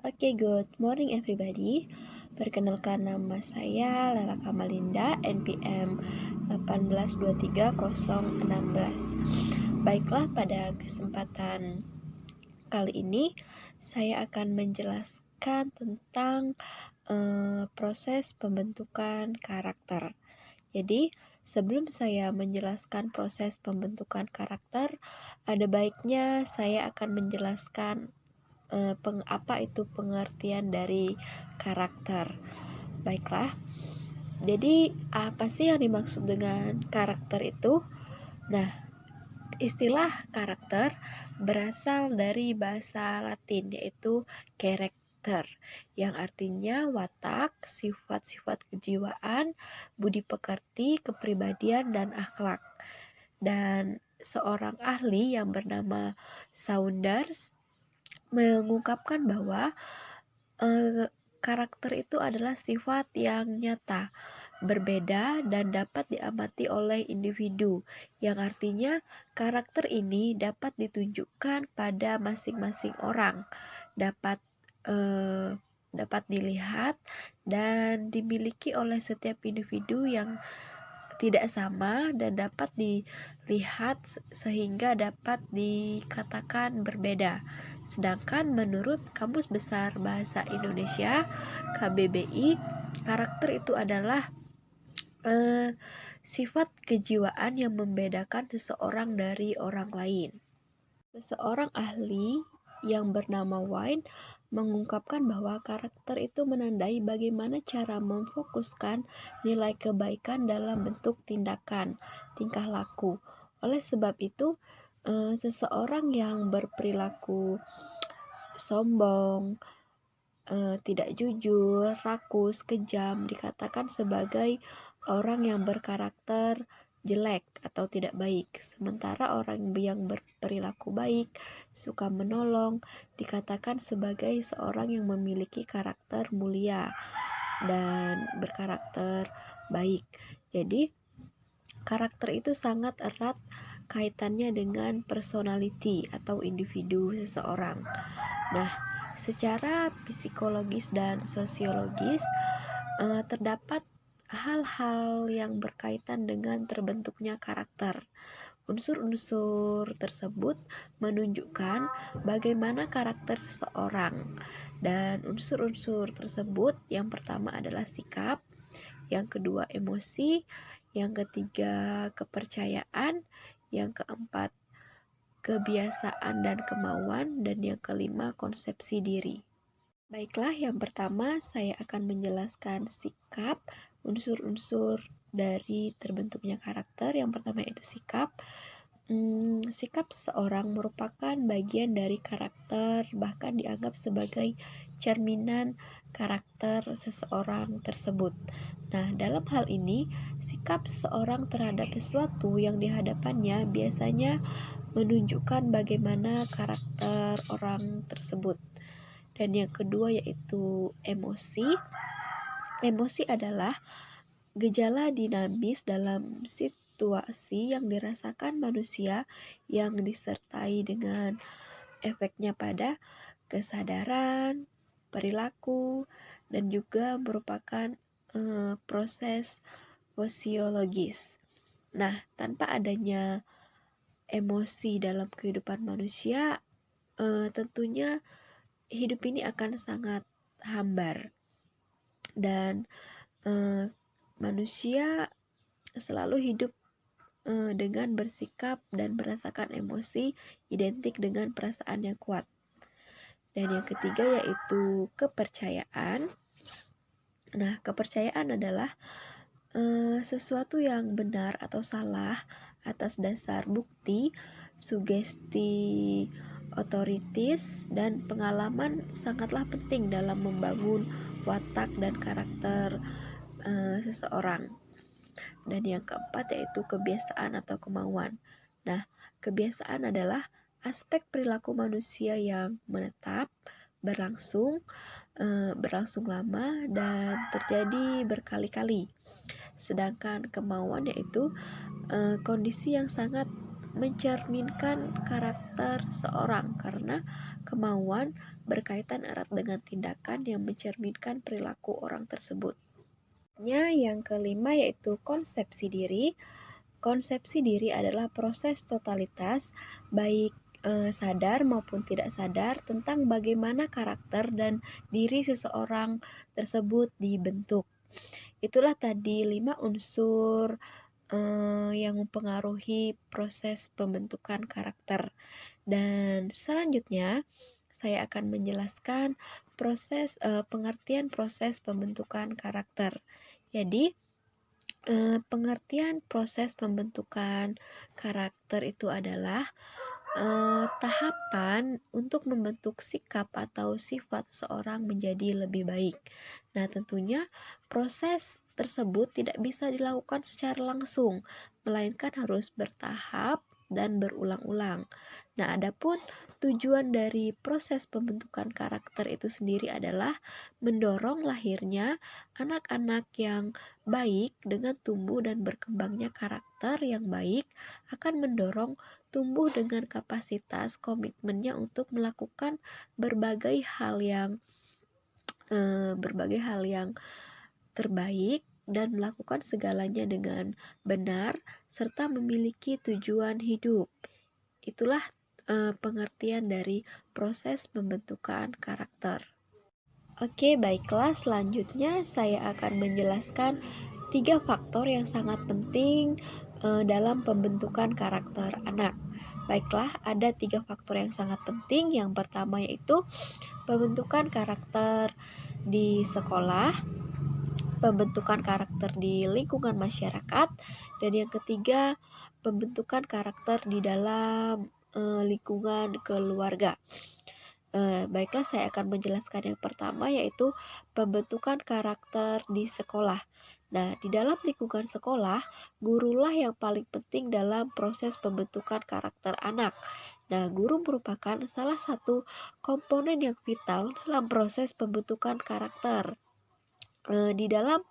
Good morning everybody. Perkenalkan nama saya Lela Kamalinda, NPM 1823016. Baiklah, pada kesempatan kali ini saya akan menjelaskan tentang proses pembentukan karakter. Jadi, sebelum saya menjelaskan proses pembentukan karakter, ada baiknya saya akan menjelaskan apa itu pengertian dari karakter. Baiklah, jadi apa sih yang dimaksud dengan karakter itu? Nah, istilah karakter berasal dari bahasa Latin, yaitu character, yang artinya watak, sifat-sifat kejiwaan, budi pekerti, kepribadian, dan akhlak. Dan seorang ahli yang bernama Saunders mengungkapkan bahwa karakter itu adalah sifat yang nyata, berbeda, dan dapat diamati oleh individu, yang artinya karakter ini dapat ditunjukkan pada masing-masing orang, dapat dapat dilihat dan dimiliki oleh setiap individu yang tidak sama dan dapat dilihat sehingga dapat dikatakan berbeda. Sedangkan menurut Kamus Besar Bahasa Indonesia KBBI, karakter itu adalah sifat kejiwaan yang membedakan seseorang dari orang lain. Seseorang ahli yang bernama Wine mengungkapkan bahwa karakter itu menandai bagaimana cara memfokuskan nilai kebaikan dalam bentuk tindakan, tingkah laku. Oleh sebab itu, seseorang yang berperilaku sombong, tidak jujur, rakus, kejam dikatakan sebagai orang yang berkarakter jelek atau tidak baik. Sementara orang yang berperilaku baik, suka menolong, dikatakan sebagai seorang yang memiliki karakter mulia dan berkarakter baik. Jadi, karakter itu sangat erat kaitannya dengan personality atau individu seseorang. Nah, secara psikologis dan sosiologis terdapat hal-hal yang berkaitan dengan terbentuknya karakter. Unsur-unsur tersebut menunjukkan bagaimana karakter seseorang. Dan unsur-unsur tersebut yang pertama adalah sikap, yang kedua emosi, yang ketiga kepercayaan, yang keempat kebiasaan dan kemauan, dan yang kelima konsepsi diri. Baiklah, yang pertama saya akan menjelaskan sikap, unsur-unsur dari terbentuknya karakter. Yang pertama yaitu sikap. Sikap seseorang merupakan bagian dari karakter, bahkan dianggap sebagai cerminan karakter seseorang tersebut. Nah, dalam hal ini, sikap seseorang terhadap sesuatu yang dihadapannya biasanya menunjukkan bagaimana karakter orang tersebut. Dan yang kedua yaitu emosi. Emosi adalah gejala dinamis dalam situasi yang dirasakan manusia yang disertai dengan efeknya pada kesadaran, perilaku, dan juga merupakan proses sosiologis. Nah, tanpa adanya emosi dalam kehidupan manusia, tentunya hidup ini akan sangat hambar dan manusia selalu hidup dengan bersikap dan merasakan emosi identik dengan perasaan yang kuat. Dan yang ketiga yaitu kepercayaan. Nah, kepercayaan adalah sesuatu yang benar atau salah atas dasar bukti, sugesti otoritis, dan pengalaman sangatlah penting dalam membangun watak dan karakter seseorang. Dan yang keempat yaitu kebiasaan atau kemauan. Nah, kebiasaan adalah aspek perilaku manusia yang menetap, berlangsung lama, dan terjadi berkali-kali. Sedangkan kemauan yaitu kondisi yang sangat mencerminkan karakter seorang karena kemauan berkaitan erat dengan tindakan yang mencerminkan perilaku orang tersebut. Yang kelima yaitu konsepsi diri. Konsepsi diri adalah proses totalitas, baik sadar maupun tidak sadar, tentang bagaimana karakter dan diri seseorang tersebut dibentuk. Itulah tadi 5 unsur yang mempengaruhi proses pembentukan karakter. Dan selanjutnya saya akan menjelaskan pengertian proses pembentukan karakter. Jadi pengertian proses pembentukan karakter itu adalah tahapan untuk membentuk sikap atau sifat seseorang menjadi lebih baik. Nah, tentunya proses tersebut tidak bisa dilakukan secara langsung, melainkan harus bertahap dan berulang-ulang. Nah, adapun tujuan dari proses pembentukan karakter itu sendiri adalah mendorong lahirnya anak-anak yang baik. Dengan tumbuh dan berkembangnya karakter yang baik akan mendorong tumbuh dengan kapasitas komitmennya untuk melakukan berbagai hal yang terbaik dan melakukan segalanya dengan benar serta memiliki tujuan hidup. Itulah pengertian dari proses pembentukan karakter. Oke, baiklah, selanjutnya saya akan menjelaskan 3 faktor yang sangat penting dalam pembentukan karakter anak. Baiklah, ada 3 faktor yang sangat penting. Yang pertama yaitu pembentukan karakter di sekolah, pembentukan karakter di lingkungan masyarakat, dan yang ketiga pembentukan karakter di dalam lingkungan keluarga. Baiklah, saya akan menjelaskan yang pertama yaitu pembentukan karakter di sekolah. Nah, di dalam lingkungan sekolah, gurulah yang paling penting dalam proses pembentukan karakter anak. Nah, guru merupakan salah satu komponen yang vital dalam proses pembentukan karakter. Di dalam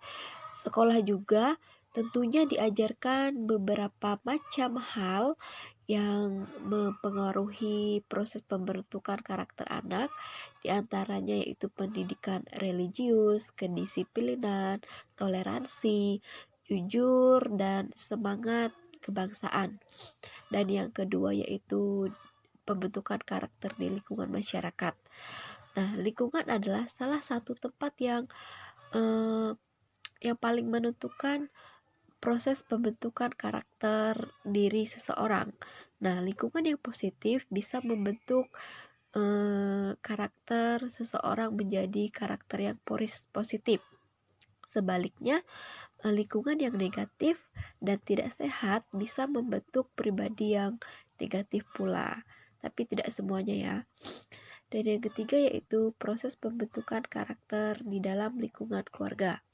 sekolah juga tentunya diajarkan beberapa macam hal yang mempengaruhi proses pembentukan karakter anak, diantaranya yaitu pendidikan religius, kedisiplinan, toleransi, jujur, dan semangat kebangsaan. Dan yang kedua yaitu pembentukan karakter di lingkungan masyarakat. Nah, lingkungan adalah salah satu tempat yang paling menentukan proses pembentukan karakter diri seseorang. Nah, lingkungan yang positif bisa membentuk karakter seseorang menjadi karakter yang positif. Sebaliknya, lingkungan yang negatif dan tidak sehat bisa membentuk pribadi yang negatif pula. Tapi tidak semuanya ya. Dan yang ketiga yaitu proses pembentukan karakter di dalam lingkungan keluarga.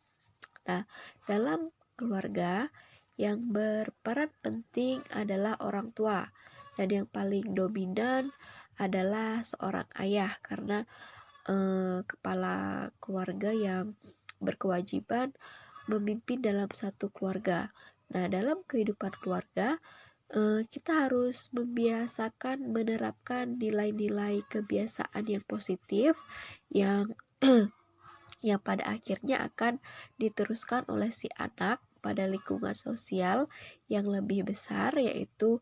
Nah, dalam keluarga yang berperan penting adalah orang tua, dan yang paling dominan adalah seorang ayah karena kepala keluarga yang berkewajiban memimpin dalam satu keluarga. Nah, dalam kehidupan keluarga kita harus membiasakan menerapkan nilai-nilai kebiasaan yang positif yang yang pada akhirnya akan diteruskan oleh si anak pada lingkungan sosial yang lebih besar, yaitu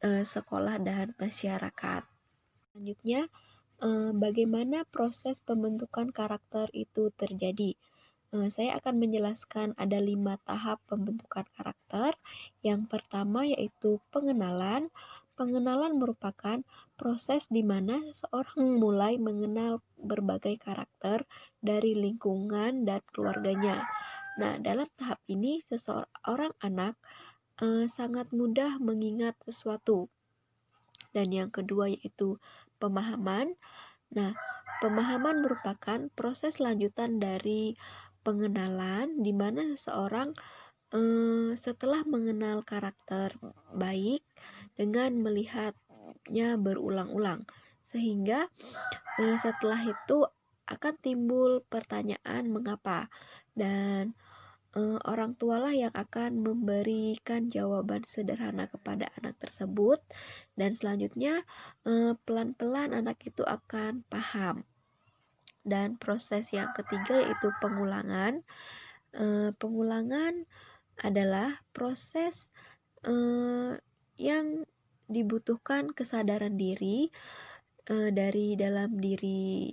sekolah dan masyarakat. Selanjutnya, bagaimana proses pembentukan karakter itu terjadi? Saya akan menjelaskan ada 5 tahap pembentukan karakter. Yang pertama yaitu pengenalan. Pengenalan merupakan proses di mana seorang mulai mengenal berbagai karakter dari lingkungan dan keluarganya. Nah, dalam tahap ini seseorang anak sangat mudah mengingat sesuatu. Dan yang kedua yaitu pemahaman. Nah, pemahaman merupakan proses lanjutan dari pengenalan di mana seseorang setelah mengenal karakter baik dengan melihatnya berulang-ulang, sehingga setelah itu akan timbul pertanyaan mengapa, dan orang tualah yang akan memberikan jawaban sederhana kepada anak tersebut, dan selanjutnya pelan-pelan anak itu akan paham. Dan proses yang ketiga yaitu pengulangan. Pengulangan adalah proses yang dibutuhkan kesadaran diri dari dalam diri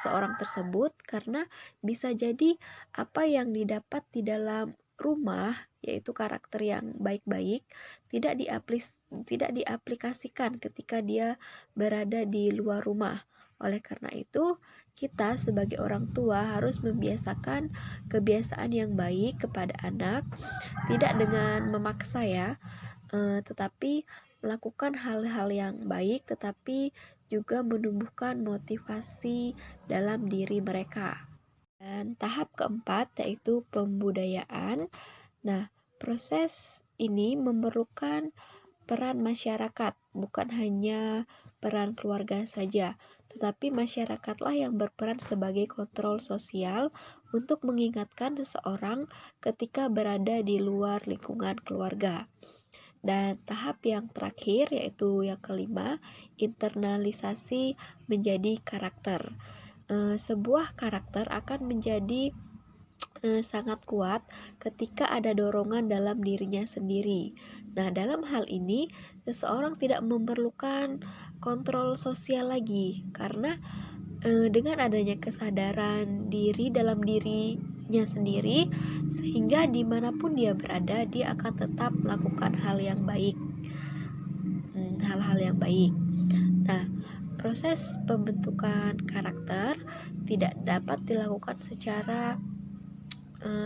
seorang tersebut, karena bisa jadi apa yang didapat di dalam rumah, yaitu karakter yang baik-baik, tidak diaplikasikan ketika dia berada di luar rumah. Oleh karena itu, kita sebagai orang tua harus membiasakan kebiasaan yang baik kepada anak, tidak dengan memaksa ya, tetapi melakukan hal-hal yang baik, tetapi juga menumbuhkan motivasi dalam diri mereka. Dan tahap keempat yaitu pembudayaan. Nah, proses ini memerlukan peran masyarakat, bukan hanya peran keluarga saja, tetapi masyarakatlah yang berperan sebagai kontrol sosial untuk mengingatkan seseorang ketika berada di luar lingkungan keluarga. Dan tahap yang terakhir yaitu yang kelima, internalisasi menjadi karakter. Sebuah karakter akan menjadi sangat kuat ketika ada dorongan dalam dirinya sendiri. Nah, dalam hal ini seseorang tidak memerlukan kontrol sosial lagi, karena dengan adanya kesadaran diri dalam dirinya sendiri, sehingga dimanapun dia berada, dia akan tetap melakukan hal-hal yang baik. Nah, proses pembentukan karakter tidak dapat dilakukan secara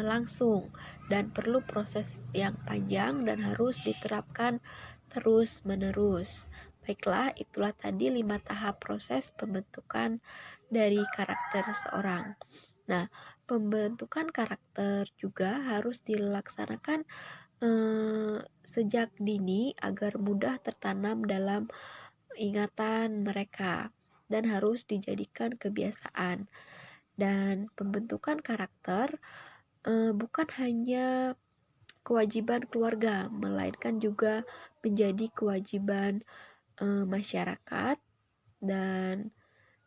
langsung, dan perlu proses yang panjang dan harus diterapkan terus-menerus. Baiklah, itulah tadi 5 tahap proses pembentukan dari karakter seorang. Nah, pembentukan karakter juga harus dilaksanakan sejak dini agar mudah tertanam dalam ingatan mereka dan harus dijadikan kebiasaan. Dan pembentukan karakter bukan hanya kewajiban keluarga, melainkan juga menjadi kewajiban masyarakat dan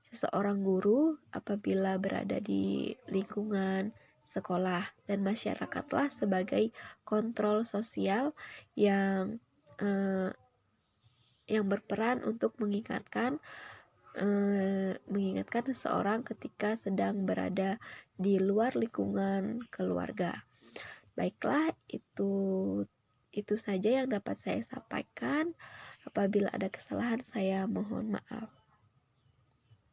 seseorang guru apabila berada di lingkungan sekolah, dan masyarakatlah sebagai kontrol sosial yang eh, berperan untuk mengingatkan seseorang ketika sedang berada di luar lingkungan keluarga. Baiklah, itu saja yang dapat saya sampaikan. Apabila ada kesalahan, saya mohon maaf.